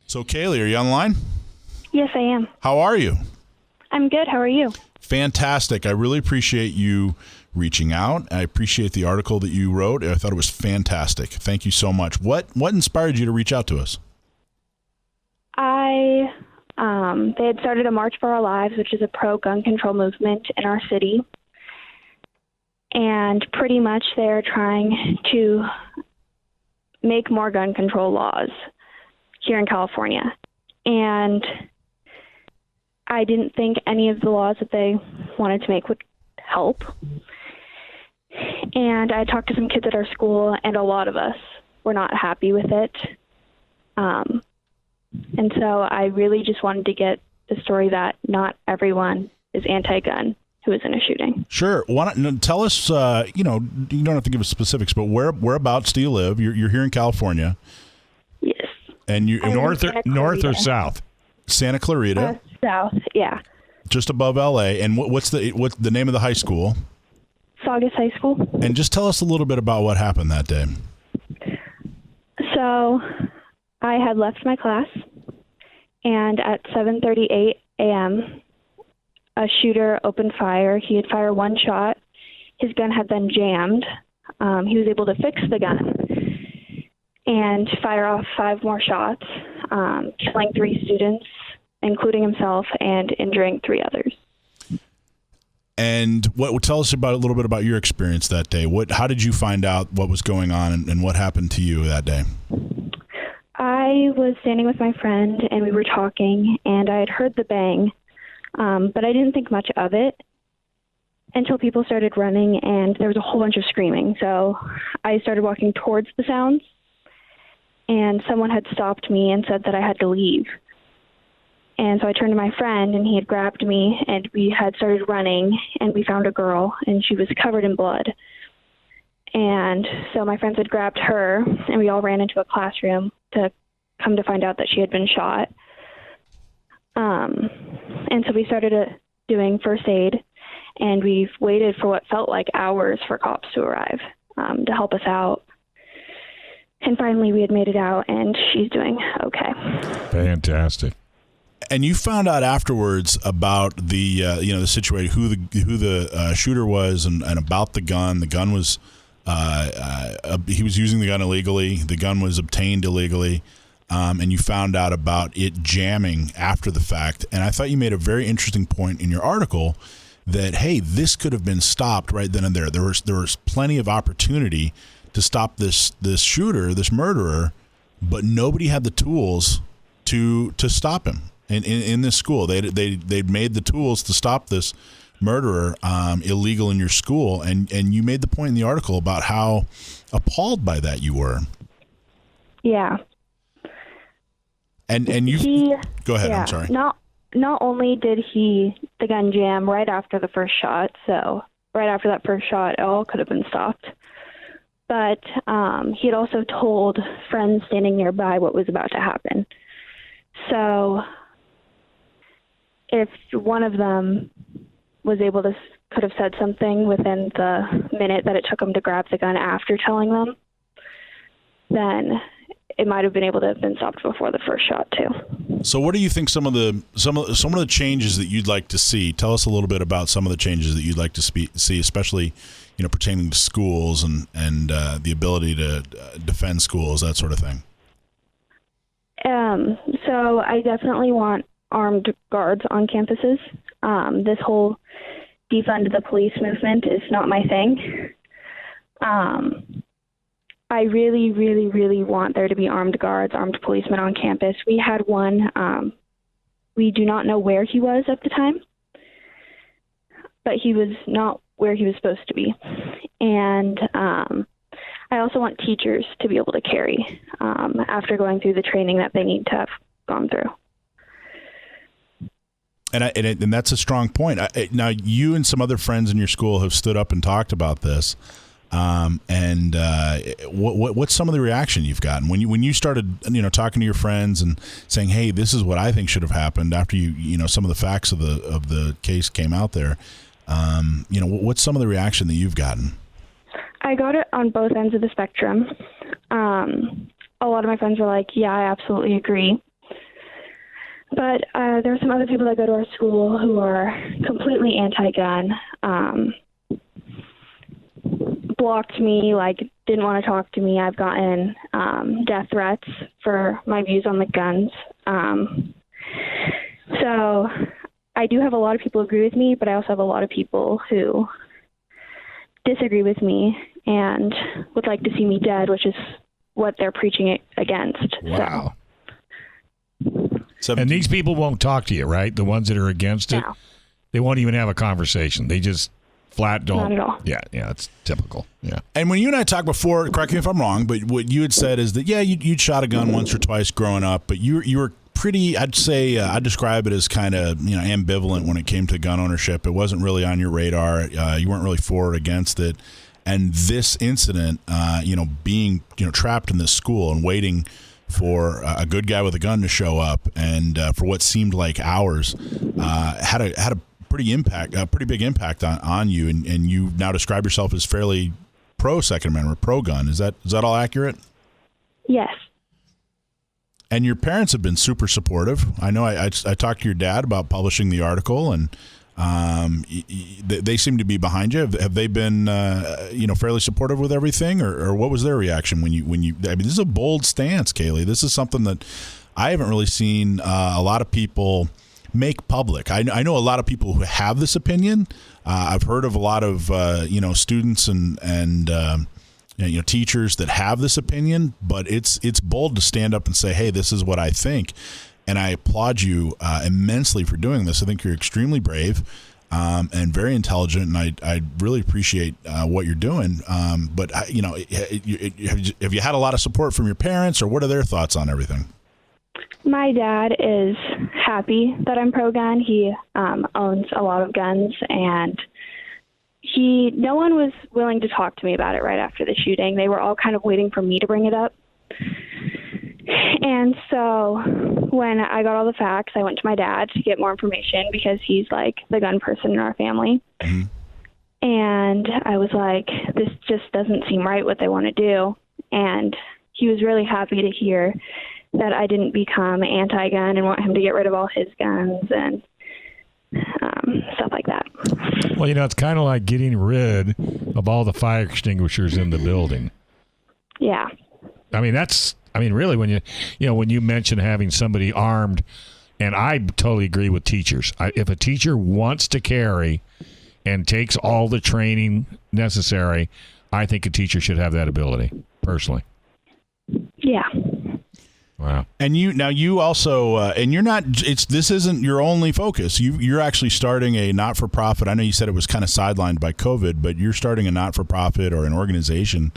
So, Kaylee, are you online? Yes, I am. How are you? I'm good. How are you? Fantastic. I really appreciate you reaching out. I appreciate the article that you wrote. I thought it was fantastic. Thank you so much. What inspired you to reach out to us? They had started a March for Our Lives, which is a pro-gun control movement in our city. And pretty much they're trying to make more gun control laws here in California. And I didn't think any of the laws that they wanted to make would help. And I talked to some kids at our school, and a lot of us were not happy with it. And so I really just wanted to get the story that not everyone is anti-gun who is in a shooting. Sure. Why don't tell us, you don't have to give us specifics, but whereabouts do you live? You're here in California. Yes. And you north or south? Santa Clarita. South, yeah. Just above LA. And what's the name of the high school? Saugus High School. And just tell us a little bit about what happened that day. So I had left my class, and at 7:38 a.m., a shooter opened fire. He had fired one shot. His gun had been jammed. He was able to fix the gun and fire off 5 more shots, killing 3 students, including himself, and injuring 3 others. And tell us a little bit about your experience that day. How did you find out what was going on, and what happened to you that day? I was standing with my friend, and we were talking, and I had heard the bang, but I didn't think much of it until people started running, and there was a whole bunch of screaming. So I started walking towards the sounds, and someone had stopped me and said that I had to leave. And so I turned to my friend, and he had grabbed me, and we had started running, and we found a girl, and she was covered in blood. And so my friends had grabbed her, and we all ran into a classroom to come to find out that she had been shot. And so we started doing first aid, and we've waited for what felt like hours for cops to arrive to help us out. And finally we had made it out, and she's doing okay. Fantastic. And you found out afterwards about the the situation, who the shooter was, and about the gun. The gun was he was using the gun illegally. The gun was obtained illegally, and you found out about it jamming after the fact. And I thought you made a very interesting point in your article that, hey, this could have been stopped right then and there. There was plenty of opportunity to stop this shooter, this murderer, but nobody had the tools to stop him. In this school, they'd made the tools to stop this murderer illegal in your school, and you made the point in the article about how appalled by that you were. Yeah. And you go ahead. Yeah, I'm sorry. Not only did the gun jam right after the first shot, so right after that first shot, it all could have been stopped. But he had also told friends standing nearby what was about to happen. So if one of them could have said something within the minute that it took them to grab the gun after telling them, then it might have been able to have been stopped before the first shot too. So what do you think some of the changes that you'd like to see? Tell us a little bit about some of the changes that you'd like to see, especially pertaining to schools and the ability to defend schools, that sort of thing. So I definitely want armed guards on campuses. This whole defund the police movement is not my thing. I really, really, really want there to be armed guards, armed policemen on campus. We had one. We do not know where he was at the time, but he was not where he was supposed to be. And I also want teachers to be able to carry after going through the training that they need to have gone through. And that's a strong point. Now, you and some other friends in your school have stood up and talked about this. What's some of the reaction you've gotten when you started, talking to your friends and saying, "Hey, this is what I think should have happened," after some of the facts of the case came out there? What's some of the reaction that you've gotten? I got it on both ends of the spectrum. A lot of my friends were like, "Yeah, I absolutely agree." But there are some other people that go to our school who are completely anti-gun, blocked me, like didn't want to talk to me. I've gotten death threats for my views on the guns. So I do have a lot of people who agree with me, but I also have a lot of people who disagree with me and would like to see me dead, which is what they're preaching against. Wow. So. And these people won't talk to you, right? The ones that are against it, No. they won't even have a conversation. They just flat don't. Not at all. Yeah, it's typical. Yeah. And when you and I talked before, correct me if I'm wrong, but what you had said is that, you'd shot a gun once or twice growing up, but you were pretty, I'd say, I'd describe it as kind of, ambivalent when it came to gun ownership. It wasn't really on your radar. You weren't really for or against it. And this incident, being, trapped in this school and waiting for a good guy with a gun to show up, and for what seemed like hours, had a pretty big impact on you, and you now describe yourself as fairly pro Second Amendment, pro gun. Is that all accurate? Yes. And your parents have been super supportive. I know I talked to your dad about publishing the article, and they seem to be behind you. Have they been, fairly supportive with everything, or what was their reaction when you? I mean, this is a bold stance, Kaylee. This is something that I haven't really seen a lot of people make public. I know a lot of people who have this opinion. I've heard of a lot of students and teachers that have this opinion, but it's bold to stand up and say, hey, this is what I think. And I applaud you immensely for doing this. I think you're extremely brave and very intelligent, and I really appreciate what you're doing. But have you had a lot of support from your parents, or what are their thoughts on everything? My dad is happy that I'm pro-gun. He owns a lot of guns, and no one was willing to talk to me about it right after the shooting. They were all kind of waiting for me to bring it up. And so when I got all the facts, I went to my dad to get more information because he's like the gun person in our family. Mm-hmm. And I was like, this just doesn't seem right what they want to do. And he was really happy to hear that I didn't become anti-gun and want him to get rid of all his guns and stuff like that. Well, it's kind of like getting rid of all the fire extinguishers in the building. Yeah. Really, when you mention having somebody armed, and I totally agree with teachers. If a teacher wants to carry and takes all the training necessary, I think a teacher should have that ability, personally. Yeah. Wow. And you also, and you're not, this isn't your only focus. You're actually starting a not-for-profit. I know you said it was kind of sidelined by COVID, but you're starting a not-for-profit or an organization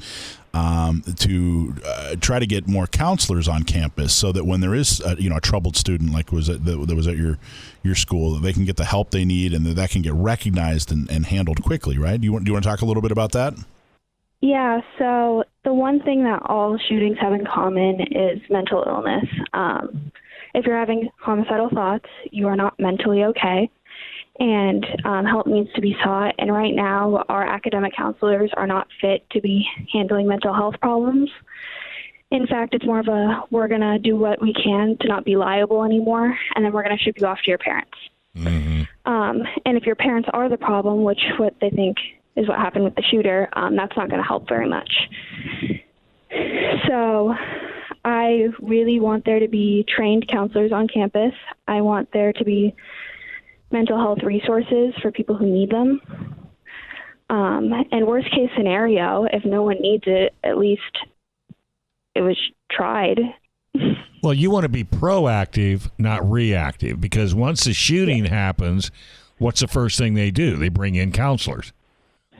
to try to get more counselors on campus, so that when there is a troubled student like that was at your school, that they can get the help they need, and that can get recognized and handled quickly, right? Do you want to talk a little bit about that? Yeah, so the one thing that all shootings have in common is mental illness. If you're having homicidal thoughts, you are not mentally okay, and help needs to be sought. And right now, our academic counselors are not fit to be handling mental health problems. In fact, it's more of we're going to do what we can to not be liable anymore, and then we're going to ship you off to your parents. Mm-hmm. And if your parents are the problem, which what they think is what happened with the shooter, that's not going to help very much. So I really want there to be trained counselors on campus. I want there to be mental health resources for people who need them. And worst case scenario, if no one needs it, at least it was tried. Well, you want to be proactive, not reactive, because once the shooting happens, what's the first thing they do? They bring in counselors.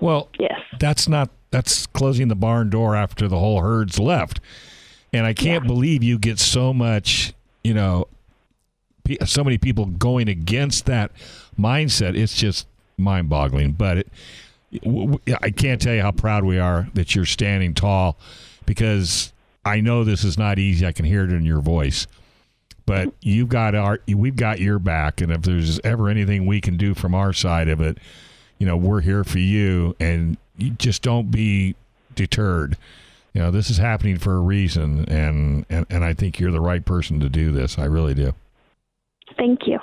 Well, yes. That's closing the barn door after the whole herd's left. And I can't believe you get so much, so many people going against that mindset. It's just mind-boggling. But I can't tell you how proud we are that you're standing tall, because I know this is not easy. I can hear it in your voice. But we've got your back, and if there's ever anything we can do from our side of it, we're here for you, and you just don't be deterred. This is happening for a reason, and I think you're the right person to do this. I really do. Thank you.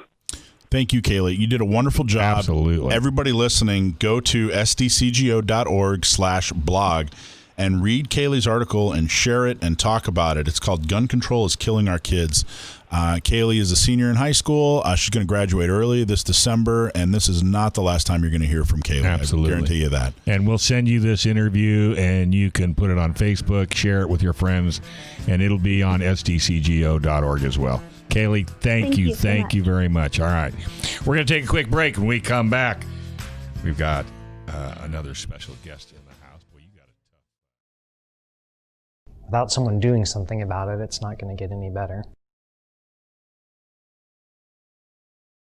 Thank you, Kaylee. You did a wonderful job. Absolutely. Everybody listening, go to sdcgo.org/blog and read Kaylee's article and share it and talk about it. It's called Gun Control is Killing Our Kids. Kaylee is a senior in high school. She's going to graduate early this December, and this is not the last time you're going to hear from Kaylee. Absolutely. I guarantee you that. And we'll send you this interview, and you can put it on Facebook, share it with your friends, and it'll be on sdcgo.org as well. Kaylee, thank you. Thank you very much. All right. We're going to take a quick break. When we come back, we've got another special guest in the house. Boy, you got it tough. Without someone doing something about it, it's not going to get any better.